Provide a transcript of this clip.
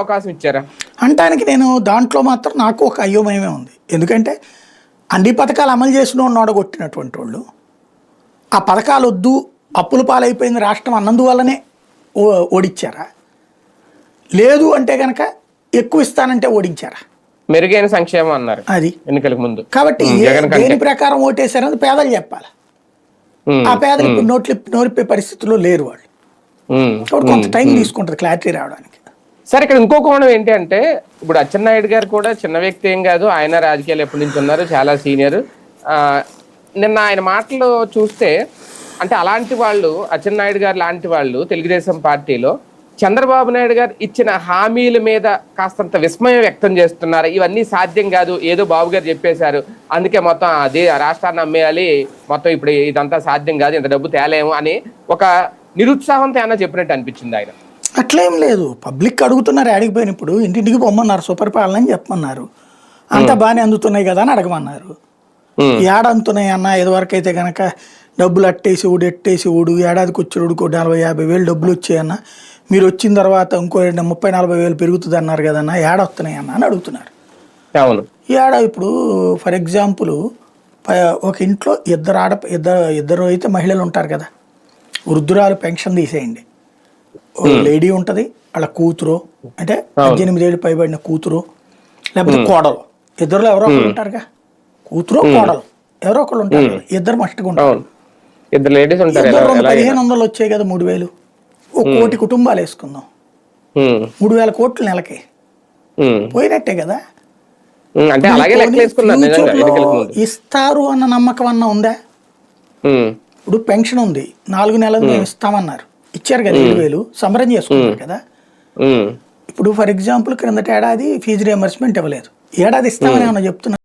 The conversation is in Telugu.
అవకాశం ఇచ్చారా అంటానికి నేను దాంట్లో మాత్రం నాకు ఒక అయోమయమే ఉంది. ఎందుకంటే అన్ని పథకాలు అమలు చేసిన ఓడగొట్టినటువంటి వాళ్ళు ఆ పథకాలు వద్దు అప్పుల పాలైపోయింది రాష్ట్రం అన్నందువల్లనే ఓడించారా, లేదు అంటే కనుక ఎక్కువ ఇస్తానంటే ఓడించారా? మెరుగైన సంక్షేమం అన్నారు అది ఎన్నికలకు ముందు. కాబట్టి దేని ప్రకారం ఓటేశారని పేదలు చెప్పాలి. ఆ పేదలు ఇప్పుడు నోరిప్పే పరిస్థితుల్లో లేరు వాళ్ళు. కాబట్టి కొంత టైం తీసుకుంటుంది క్లారిటీ రావడానికి. సరే, ఇక్కడ ఇంకో కోణం ఏంటి అంటే ఇప్పుడు అచ్చెన్నాయుడు గారు కూడా చిన్న వ్యక్తి ఏం కాదు, ఆయన రాజకీయాలు ఎప్పటి నుంచి ఉన్నారు, చాలా సీనియర్. నిన్న ఆయన మాటలు చూస్తే అంటే అలాంటి వాళ్ళు అచ్చెన్నాయుడు గారు లాంటి వాళ్ళు తెలుగుదేశం పార్టీలో చంద్రబాబు నాయుడు గారు ఇచ్చిన హామీల మీద కాస్తంత విస్మయం వ్యక్తం చేస్తున్నారు. ఇవన్నీ సాధ్యం కాదు, ఏదో బాబు గారు చెప్పేశారు, అందుకే మొత్తం అదే రాష్ట్రాన్ని అమ్మేయాలి, మొత్తం ఇప్పుడు ఇదంతా సాధ్యం కాదు, ఇంత డబ్బు తేలేము అని ఒక నిరుత్సాహంతో ఏమన్నా చెప్పినట్టు అనిపించింది ఆయన. అట్లేం లేదు, పబ్లిక్ అడుగుతున్నారు అడిగిపోయినప్పుడు ఇంటింటికి పొమ్మన్నారు, సుపరిపాలన అని చెప్పమన్నారు, అంతా బాగానే అందుతున్నాయి కదా అని అడగమన్నారు. ఏడ అందుతున్నాయి అన్న, ఇదివరకు అయితే కనుక డబ్బులు అట్టేసి ఊడు ఎట్టేసి ఊడు ఏడాదికి వచ్చాడు 40-50 వేలు డబ్బులు వచ్చాయన్న, మీరు వచ్చిన తర్వాత ఇంకో 30-40 వేలు పెరుగుతుంది అన్నారు కదన్న, ఏడ వస్తున్నాయి అన్న అని అడుగుతున్నారు. ఏడ ఇప్పుడు ఫర్ ఎగ్జాంపుల్ ఒక ఇంట్లో ఇద్దరు అయితే మహిళలు ఉంటారు కదా, వృద్ధురాలు పెన్షన్ తీసేయండి, లేడీ ఉంటుంది, వాళ్ళ కూతురు అంటే 18 ఏళ్ళు పైబడిన కూతురు లేకపోతే కోడలు, ఇద్దరులో ఎవరో ఒకరు ఉంటారుగా, కూతురు కోడలు ఎవరో ఒకళ్ళు ఉంటారు కదా, ఇద్దరు మస్ట్గా ఉంటారు. 1500 వచ్చాయి కదా, 3000, 1 కోటి కుటుంబాలు వేసుకుందాం, 3000 కోట్లు నెలకి పోయినట్టే కదా. ఇస్తారు అన్న నమ్మకం అన్న ఉందా? ఇప్పుడు పెన్షన్ ఉంది, 4 నెలలు మేము ఇస్తామన్నారు, ఇచ్చారు కదా 7,000, సంబరం చేసుకున్నారు కదా. ఇప్పుడు ఫర్ ఎగ్జాంపుల్ క్రిందట ఏడాది ఫీజు రియంబర్స్మెంట్ ఇవ్వలేదు, ఏడాది ఇస్తామని ఏమన్నా చెప్తున్నారు?